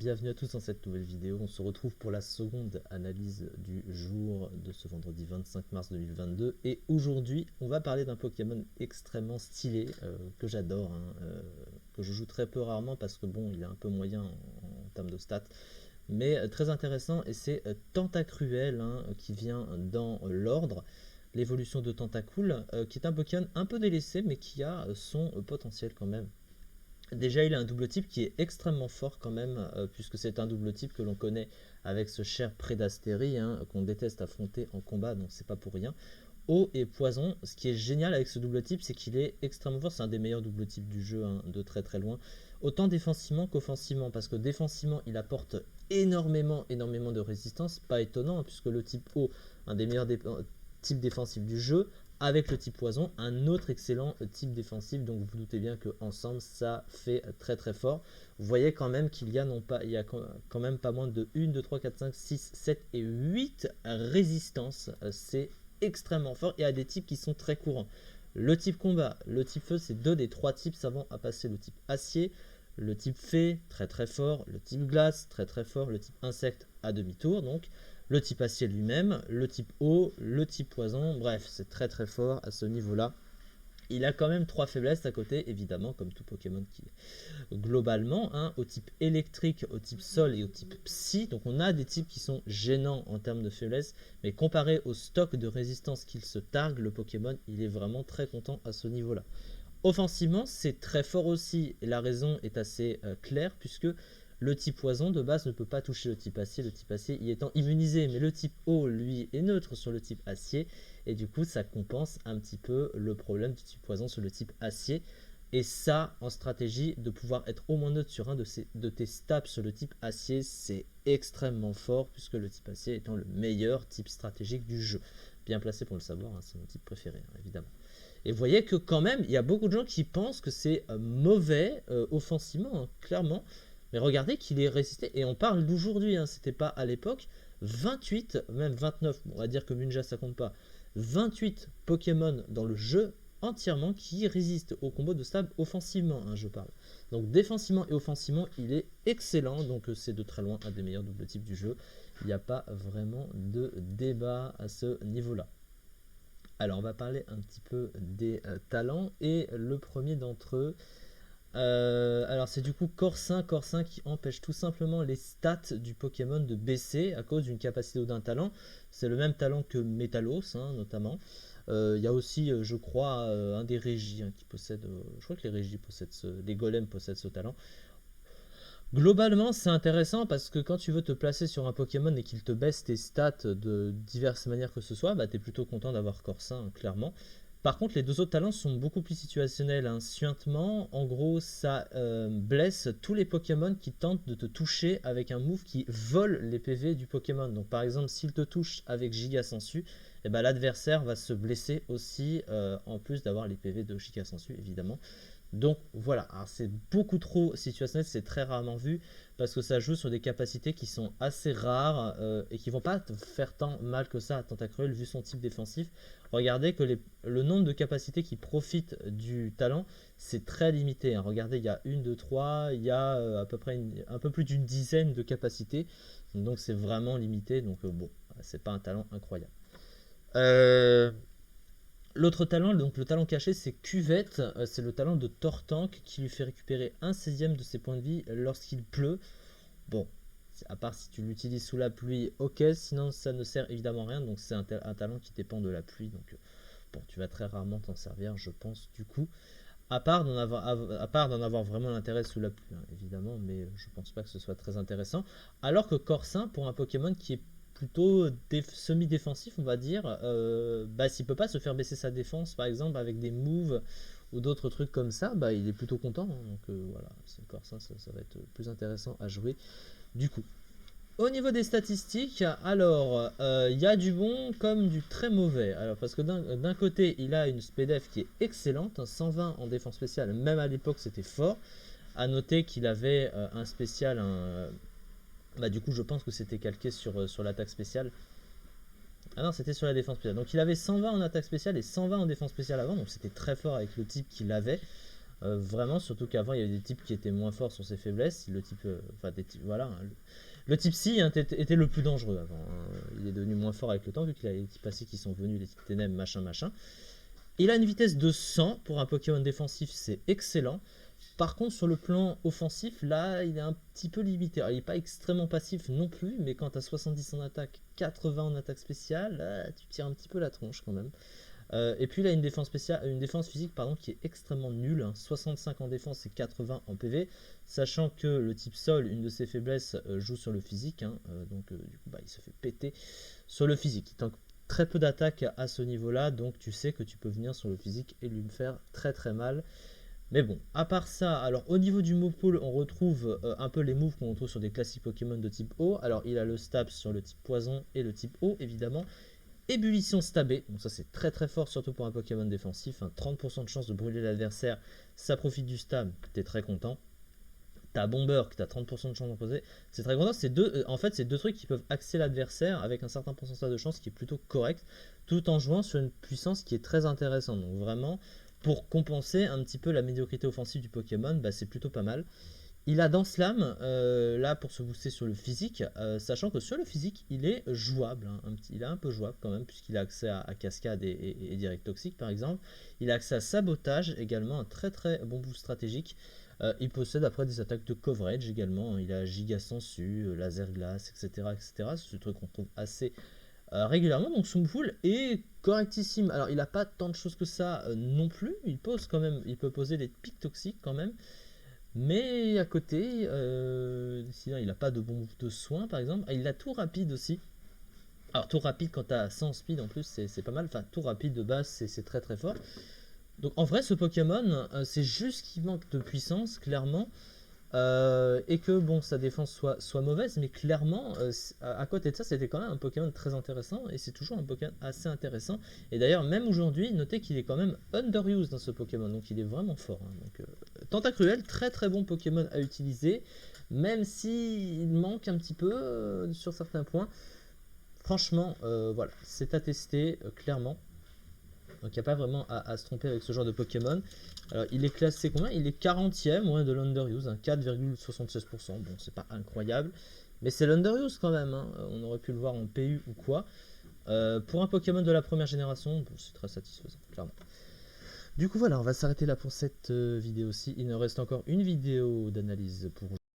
bienvenue à tous dans cette nouvelle vidéo. On se retrouve pour la seconde analyse du jour de ce vendredi 25 mars 2022. Et aujourd'hui, on va parler d'un Pokémon extrêmement stylé, que j'adore, que je joue très peu rarement parce que bon, il est un peu moyen en termes de stats. Mais très intéressant, et c'est Tentacruel qui vient dans l'ordre. L'évolution de Tentacool, qui est un Pokémon un peu délaissé, mais qui a son potentiel quand même. Déjà, il a un double type qui est extrêmement fort quand même, puisque c'est un double type que l'on connaît avec ce cher Prédastérie, qu'on déteste affronter en combat, donc c'est pas pour rien. Eau et poison, ce qui est génial avec ce double type, c'est qu'il est extrêmement fort, c'est un des meilleurs double types du jeu, de très très loin. Autant défensivement qu'offensivement, parce que défensivement, il apporte énormément de résistance, pas étonnant, puisque le type eau, un des meilleurs types défensifs du jeu, avec le type poison, un autre excellent type défensif, donc vous vous doutez bien qu'ensemble ça fait très très fort. Vous voyez quand même qu'il y a, quand même pas moins de 1, 2, 3, 4, 5, 6, 7 et 8 résistances, c'est extrêmement fort et à des types qui sont très courants. Le type combat, le type feu, c'est deux des trois types savants à passer. Le type acier, le type fée, très très fort, le type glace, très très fort, le type insecte à demi-tour, donc le type acier lui-même, le type eau, le type poison, bref, c'est très très fort à ce niveau-là. Il a quand même trois faiblesses à côté, évidemment, comme tout Pokémon qui est globalement, au type électrique, au type sol et au type psy. Donc on a des types qui sont gênants en termes de faiblesse, mais comparé au stock de résistance qu'il se targue, le Pokémon, il est vraiment très content à ce niveau-là. Offensivement, c'est très fort aussi, et la raison est assez claire, puisque le type poison de base ne peut pas toucher le type acier y étant immunisé, mais le type eau, lui, est neutre sur le type acier, et du coup ça compense un petit peu le problème du type poison sur le type acier. Et ça, en stratégie, de pouvoir être au moins neutre sur un de tes stats sur le type acier, c'est extrêmement fort, puisque le type acier étant le meilleur type stratégique du jeu. Bien placé pour le savoir, c'est mon type préféré, évidemment. Et vous voyez que quand même, il y a beaucoup de gens qui pensent que c'est mauvais offensivement, clairement. Mais regardez qu'il est résisté, et on parle d'aujourd'hui, c'était pas à l'époque, 28, même 29, on va dire que Munja ça compte pas, 28 Pokémon dans le jeu entièrement qui résistent au combo de stab offensivement, je parle. Donc défensivement et offensivement, il est excellent, donc c'est de très loin un des meilleurs double types du jeu. Il n'y a pas vraiment de débat à ce niveau-là. Alors on va parler un petit peu des talents, et le premier d'entre eux, alors c'est du coup Corsin qui empêche tout simplement les stats du Pokémon de baisser à cause d'une capacité ou d'un talent. C'est le même talent que Métalos, notamment. Il y a aussi, je crois, un des régis qui possède, je crois que les régis possèdent les golems possèdent ce talent. Globalement, c'est intéressant parce que quand tu veux te placer sur un Pokémon et qu'il te baisse tes stats de diverses manières que ce soit, tu es plutôt content d'avoir Corsin, clairement. Par contre, les deux autres talents sont beaucoup plus situationnels. Suintement, en gros, ça blesse tous les Pokémon qui tentent de te toucher avec un move qui vole les PV du Pokémon. Donc, par exemple, s'il te touche avec Giga Sensu, l'adversaire va se blesser aussi, en plus d'avoir les PV de Giga Sensu, évidemment. Donc voilà, c'est beaucoup trop situationnel, c'est très rarement vu parce que ça joue sur des capacités qui sont assez rares et qui vont pas te faire tant mal que ça à Tentacruel vu son type défensif. Regardez que le nombre de capacités qui profitent du talent, c'est très limité. Regardez, il y a 1, 2, 3, il y a à peu près un peu plus d'une dizaine de capacités. Donc c'est vraiment limité, donc bon, c'est pas un talent incroyable. L'autre talent, donc le talent caché, c'est Cuvette. C'est le talent de Tortank qui lui fait récupérer 1/16 de ses points de vie lorsqu'il pleut. Bon, à part si tu l'utilises sous la pluie, ok, sinon ça ne sert évidemment à rien. Donc c'est un talent qui dépend de la pluie. Donc bon, tu vas très rarement t'en servir, je pense, du coup. À part d'en avoir vraiment l'intérêt sous la pluie, évidemment, mais je pense pas que ce soit très intéressant. Alors que Corsin, pour un Pokémon qui est plutôt semi-défensif, on va dire, s'il peut pas se faire baisser sa défense, par exemple, avec des moves ou d'autres trucs comme ça, il est plutôt content. Donc voilà, c'est Corsin, ça va être plus intéressant à jouer du coup. Au niveau des statistiques, alors il y a du bon comme du très mauvais. Alors parce que d'un côté, il a une SPDF qui est excellente, 120 en défense spéciale, même à l'époque c'était fort. À noter qu'il avait un spécial, du coup je pense que c'était calqué sur l'attaque spéciale. Ah non, c'était sur la défense spéciale. Donc il avait 120 en attaque spéciale et 120 en défense spéciale avant, donc c'était très fort avec le type qu'il avait. Vraiment, surtout qu'avant, il y avait des types qui étaient moins forts sur ses faiblesses. Le type, voilà, hein, le type Psy hein, était le plus dangereux avant. Hein. Il est devenu moins fort avec le temps, vu qu'il y a les types passés qui sont venus, les types Ténèbres, machin, machin. Il a une vitesse de 100 pour un Pokémon défensif, c'est excellent. Par contre, sur le plan offensif, là, il est un petit peu limité. Alors, il n'est pas extrêmement passif non plus, mais quand tu as 70 en attaque, 80 en attaque spéciale, là, tu tires un petit peu la tronche quand même. Et puis, il a une défense, une défense physique pardon, qui est extrêmement nulle. Hein, 65 en défense et 80 en PV. Sachant que le type sol, une de ses faiblesses, joue sur le physique. Hein, donc, du coup, il se fait péter sur le physique. Il tank très peu d'attaque à ce niveau-là. Donc, tu sais que tu peux venir sur le physique et lui faire très très mal. Mais bon, à part ça, alors au niveau du move pool, on retrouve un peu les moves qu'on retrouve sur des classiques Pokémon de type eau. Alors il a le stab sur le type poison et le type eau évidemment. Ébullition stabée, donc ça c'est très très fort surtout pour un Pokémon défensif. Hein. 30% de chance de brûler l'adversaire, ça profite du stab, t'es très content. T'as Bomber qui t'as 30% de chance d'en poser, c'est très content. En fait c'est deux trucs qui peuvent axer l'adversaire avec un certain pourcentage de chance qui est plutôt correct, tout en jouant sur une puissance qui est très intéressante. Donc vraiment, pour compenser un petit peu la médiocrité offensive du Pokémon, c'est plutôt pas mal. Il a Dance Lame, là pour se booster sur le physique, sachant que sur le physique, il est jouable. Hein, il est un peu jouable quand même, puisqu'il a accès à Cascade et Direct Toxique par exemple. Il a accès à Sabotage, également un très très bon boost stratégique. Il possède après des attaques de coverage également. Hein, il a Giga Sensu, Laser Glace, etc. etc. C'est ce truc qu'on trouve assez régulièrement. Donc son pool est correctissime. Alors il n'a pas tant de choses que ça non plus. Il peut poser des pics toxiques quand même. Mais à côté, sinon il n'a pas de bon move de soin par exemple. Il a tout rapide aussi. Alors tout rapide quand tu as 100 speed en plus c'est pas mal. Enfin tout rapide de base c'est très très fort. Donc en vrai ce Pokémon c'est juste qu'il manque de puissance clairement. Et que bon sa défense soit mauvaise, mais clairement à côté de ça c'était quand même un Pokémon très intéressant et c'est toujours un Pokémon assez intéressant. Et d'ailleurs même aujourd'hui notez qu'il est quand même underused dans ce Pokémon, donc il est vraiment fort. Hein. Donc Tentacruel, très très bon Pokémon à utiliser, même s'il manque un petit peu sur certains points. Franchement voilà, c'est à tester clairement. Donc il n'y a pas vraiment à se tromper avec ce genre de Pokémon. Alors il est classé combien? Il est 40e de l'underuse, hein, 4,76%. Bon, c'est pas incroyable, mais c'est l'underuse quand même. Hein. On aurait pu le voir en PU ou quoi. Pour un Pokémon de la première génération, bon, c'est très satisfaisant, clairement. Du coup voilà, on va s'arrêter là pour cette vidéo-ci. Il nous reste encore une vidéo d'analyse pour